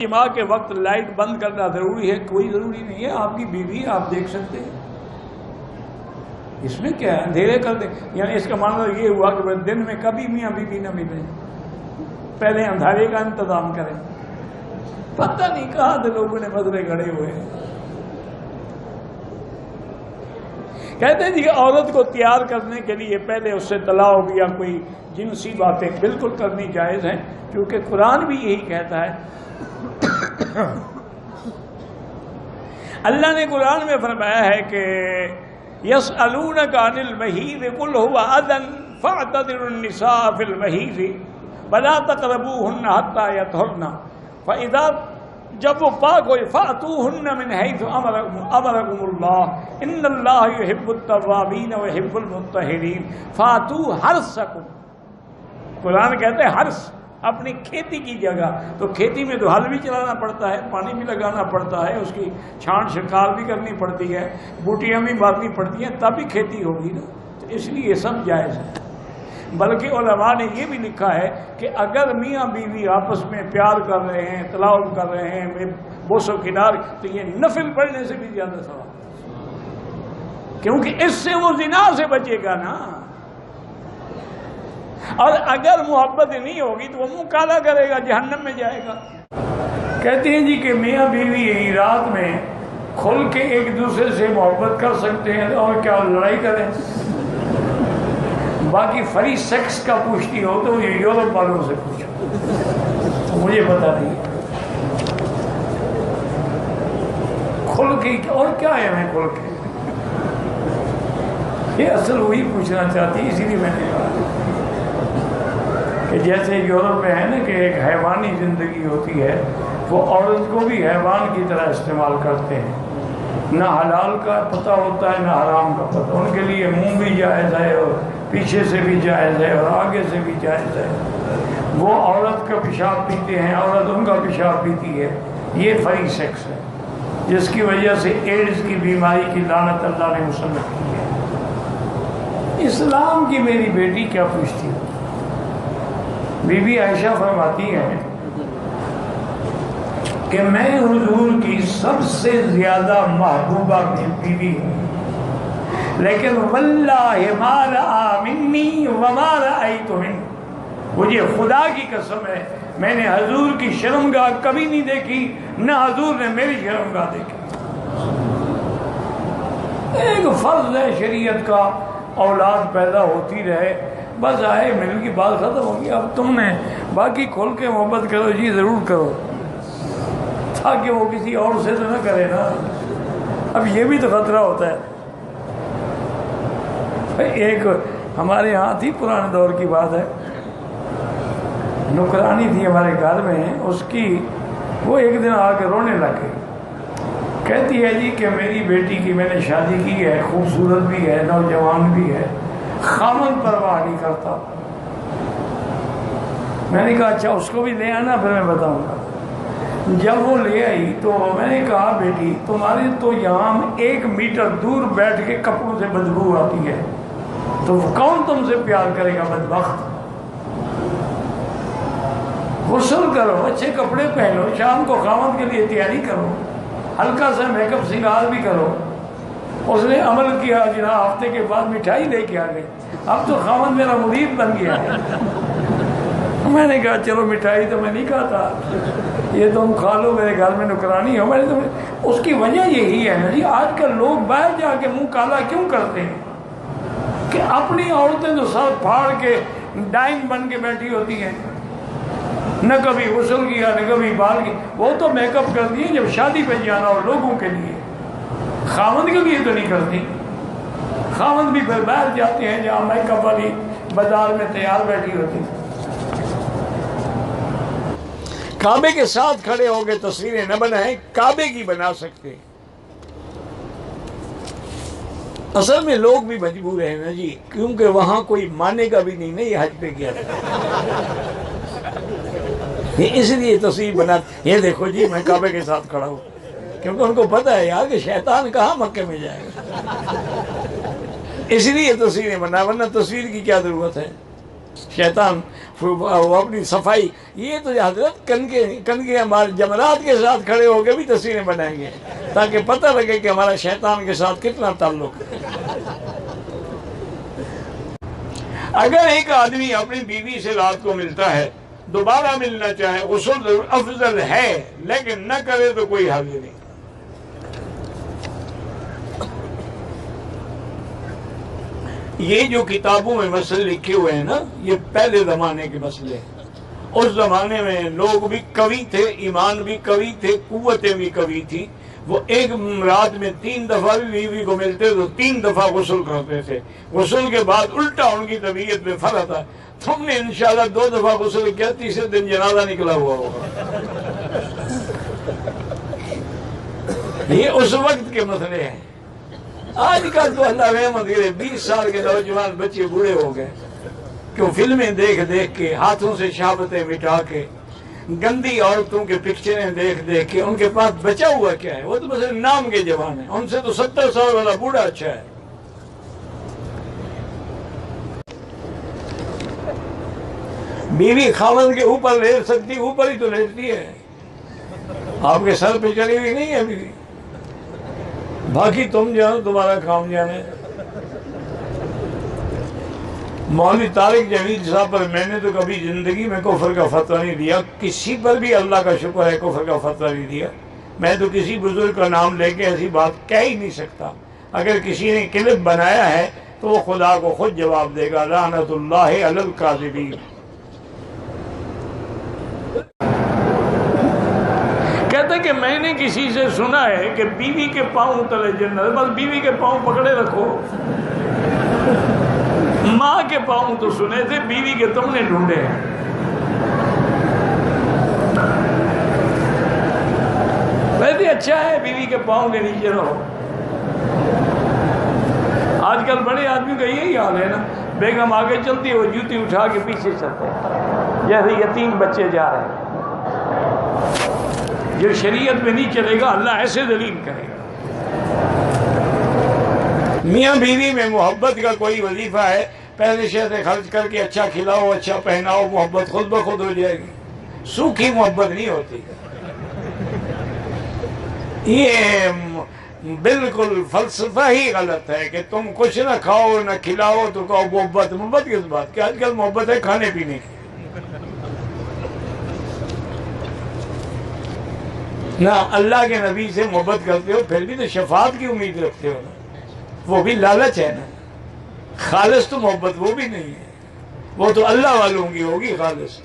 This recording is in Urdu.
جمعہ کے وقت لائٹ بند کرنا ضروری ہے؟ کوئی ضروری نہیں ہے، آپ کی بیوی آپ دیکھ سکتے ہیں، اس میں کیا ہے، اندھیرے کر دیں۔ یعنی اس کا مطلب یہ ہوا کہ دن میں کبھی میاں بیوی نہ ملیں، پہلے اندھیرے کا انتظام کریں۔ پتہ نہیں کہاں سے لوگوں نے مسئلے گھڑے ہوئے ہیں۔ کہتے ہیں جی کہ عورت کو تیار کرنے کے لیے پہلے اس سے طلاق یا کوئی جنسی باتیں بالکل کرنی جائز ہیں، کیونکہ قرآن بھی یہی کہتا ہے۔ اللہ نے قرآن میں فرمایا ہے کہ یسألونک عن المحیض قل هو اذى فاعتزلوا النساء في المحیض ولا تقربوهن حتى يطهرن فاذا جب وہ پاک ہوئے فاتوهن من حيث امركم الله ان الله يحب التوابين ويحب المطهرين فاتوا حرثكم۔ قرآن کہتے ہیں حرث، اپنی کھیتی کی جگہ، تو کھیتی میں تو ہل بھی چلانا پڑتا ہے، پانی بھی لگانا پڑتا ہے، اس کی چھانٹ چھڑکاو بھی کرنی پڑتی ہے، بوٹیاں بھی مارنی پڑتی ہیں، تب بھی کھیتی ہوگی نا، تو اس لیے سب جائز ہے۔ بلکہ علماء نے یہ بھی لکھا ہے کہ اگر میاں بیوی آپس میں پیار کر رہے ہیں، طلاق کر رہے ہیں، بوس و کنار، تو یہ نفل پڑھنے سے بھی زیادہ ثواب، کیونکہ اس سے وہ زنا سے بچے گا نا۔ اور اگر محبت نہیں ہوگی تو وہ منہ کالا کرے گا، جہنم میں جائے گا۔ کہتے ہیں جی کہ میاں بیوی رات میں کھل کے ایک دوسرے سے محبت کر سکتے ہیں، اور کیا لڑائی کریں؟ باقی فری سیکس کا پوچھتی ہو تو یہ یورپ والوں سے پوچھو، مجھے پتا نہیں کھل کے اور کیا ہے، میں کھل کے یہ اصل وہی پوچھنا چاہتی، اسی لیے میں نے کہا کہ جیسے یورپ میں ہے نا کہ ایک حیوانی زندگی ہوتی ہے، وہ عورت کو بھی حیوان کی طرح استعمال کرتے ہیں، نہ حلال کا پتہ ہوتا ہے نہ حرام کا پتہ، ان کے لیے منہ بھی جائز ہے اور پیچھے سے بھی جائز ہے اور آگے سے بھی جائز ہے۔ وہ عورت کا پیشاب پیتے ہیں، عورت ان کا پیشاب پیتی ہے، یہ فری سیکس ہے، جس کی وجہ سے ایڈز کی بیماری کی لعنت اللہ نے مسلط کی ہے۔ اسلام کی میری بیٹی کیا پوچھتی ہے؟ بی بی عائشہ فرماتی ہیں کہ میں حضور کی سب سے زیادہ محبوبہ بیوی ہوں، لیکن واللہ ما رأى منی وما رأیت منہ، مجھے خدا کی قسم ہے میں نے حضور کی شرمگاہ کبھی نہیں دیکھی، نہ حضور نے میری شرمگاہ دیکھی۔ ایک فرض ہے شریعت کا، اولاد پیدا ہوتی رہے، بس آئے مل کی بات ختم ہوگی۔ اب تم نے باقی کھول کے محبت کرو جی، ضرور کرو، تاکہ وہ کسی اور سے تو نہ کرے نا۔ اب یہ بھی تو خطرہ ہوتا ہے۔ ایک ہمارے ہاں تھی، پرانے دور کی بات ہے، نوکرانی تھی ہمارے گھر میں، اس کی وہ ایک دن آ کے رونے لگ گئی، کہتی ہے جی کہ میری بیٹی کی میں نے شادی کی ہے، خوبصورت بھی ہے، نوجوان بھی ہے، خامن پرواہ نہیں کرتا۔ میں نے کہا اچھا اس کو بھی لے آنا، پھر میں بتاؤں گا۔ جب وہ لے آئی تو میں نے kہا بیٹی تمہارے تو یہاں 1 میٹر دور بیٹھ کے کپڑوں سے بدبو آتی ہے، تو کون تم سے پیار کرے گا بدبخت؟ غسل کرو، اچھے کپڑے پہنو، شام کو خامد کے لیے تیاری کرو، ہلکا سا میک اپ سنگار بھی کرو۔ اس نے عمل کیا، جناب ہفتے کے بعد مٹھائی لے کے آ گئی، اب تو خامد میرا مرید بن گیا ہے۔ میں نے کہا چلو مٹھائی تو میں نہیں کھاتا، یہ تم کھا لو، میرے گھر میں نوکرانی ہو۔ میں نے اس کی وجہ یہی ہے نا جی، آج کل لوگ باہر جا کے منہ کالا کیوں کرتے ہیں کہ اپنی عورتیں تو سر پھاڑ کے ڈائن بن کے بیٹھی ہوتی ہیں، نہ کبھی غسل کیا نہ کبھی بال کی، وہ تو میک اپ کرتی ہیں جب شادی پہ جانا اور لوگوں کے لیے، خامد کے لیے تو نہیں کرتی۔ خامد بھی پھر باہر جاتے ہیں جہاں میک اپ والی بازار میں تیار بیٹھی ہوتی ہے۔ کعبے کے ساتھ کھڑے ہو کے تصویریں نہ بنائیں، کعبے کی بنا سکتے۔ اصل میں لوگ بھی مجبور ہیں نا جی، کیونکہ وہاں کوئی مانے گا بھی نہیں، یہ حج پہ گیا اس لیے تصویر بنا، یہ دیکھو جی میں کعبے کے ساتھ کھڑا ہوں، کیونکہ ان کو پتہ ہے یار کہ شیطان کہاں مکے میں جائے گا، اس لیے تصویریں بنا، ورنہ تصویر کی کیا ضرورت ہے۔ شیطان وہ اپنی صفائی، یہ تو حضرت کنگے ہمارے جمرات کے ساتھ کھڑے ہو کے بھی تصویریں بنائیں گے تاکہ پتہ لگے کہ ہمارا شیطان کے ساتھ کتنا تعلق ہے۔ اگر ایک آدمی اپنی بیوی سے رات کو ملتا ہے، دوبارہ ملنا چاہے، غسل افضل ہے، لیکن نہ کرے تو کوئی حرج نہیں۔ یہ جو کتابوں میں مسئلے لکھے ہوئے ہیں نا، یہ پہلے زمانے کے مسئلے ہیں۔ اس زمانے میں لوگ بھی قوی تھے، ایمان بھی قوی تھے، قوتیں بھی قوی تھی۔ وہ ایک رات میں 3 دفعہ بھی بیوی کو ملتے تو 3 دفعہ غسل کرتے تھے۔ غسل کے بعد الٹا ان کی طبیعت میں فرق تھا۔ تم نے انشاءاللہ 2 دفعہ غسل کیا، تیسرے دن جنازہ نکلا ہوا ہوگا۔ یہ اس وقت کے مسئلے ہیں۔ آج کل تو اللہ رحمت کرے 20 سال کے نوجوان بچے بوڑھے ہو گئے، کیوں فلمیں دیکھ دیکھ کے، ہاتھوں سے شہادتیں مٹا کے، گندی عورتوں کے پکچریں دیکھ دیکھ کے، ان کے پاس بچا ہوا کیا ہے؟ وہ تو بس نام کے جوان ہیں، ان سے تو 70 سال والا بوڑھا اچھا ہے۔ بیوی خاوند کے اوپر لیٹ سکتی، اوپر ہی تو لیٹتی ہے، آپ کے سر پہ چڑھی ہوئی نہیں ہے بیوی۔ باقی تم جانو، تمہارا کام جانے۔ مولوی طارق جمیل صاحب پر میں نے تو کبھی زندگی میں کفر کا فتویٰ نہیں دیا، کسی پر بھی اللہ کا شکر ہے کفر کا فتویٰ نہیں دیا۔ میں تو کسی بزرگ کا نام لے کے ایسی بات کہہ ہی نہیں سکتا۔ اگر کسی نے کلپ بنایا ہے تو وہ خدا کو خود جواب دے گا، لعنت اللہ علی الکاذبین۔ کہتے کہ میں نے کسی سے سنا ہے کہ بیوی کے پاؤں تلے جنت، بس بیوی کے پاؤں پکڑے رکھو۔ ماں کے پاؤں تو سنے تھے، بیوی کے تم نے ڈھونڈے ہیں۔ ویسے اچھا ہے بیوی کے پاؤں کے نیچے رہو۔ آج کل بڑے آدمی کا یہی حال ہے نا، بیگم آگے چلتی ہے وہ جوتی اٹھا کے پیچھے چلتے ہیں جیسے یتیم بچے جا رہے ہیں۔ جو شریعت میں نہیں چلے گا اللہ ایسے ذلیل کرے گا۔ میاں بیوی میں محبت کا کوئی وظیفہ ہے، پہلے شیطیں خرچ کر کے اچھا کھلاؤ، اچھا پہناؤ، محبت خود بخود ہو جائے گی۔ سوکھی محبت نہیں ہوتی۔ یہ بالکل فلسفہ ہی غلط ہے کہ تم کچھ نہ کھاؤ نہ کھلاؤ تو کہو محبت۔ محبت کس بات کی؟ آج کل محبت ہے کھانے پینے کی۔ نہ اللہ کے نبی سے محبت کرتے ہو، پھر بھی تو شفاعت کی امید رکھتے ہو نا، وہ بھی لالچ ہے نا۔ خالص تو محبت وہ بھی نہیں ہے، وہ تو اللہ والوں کی ہوگی خالص۔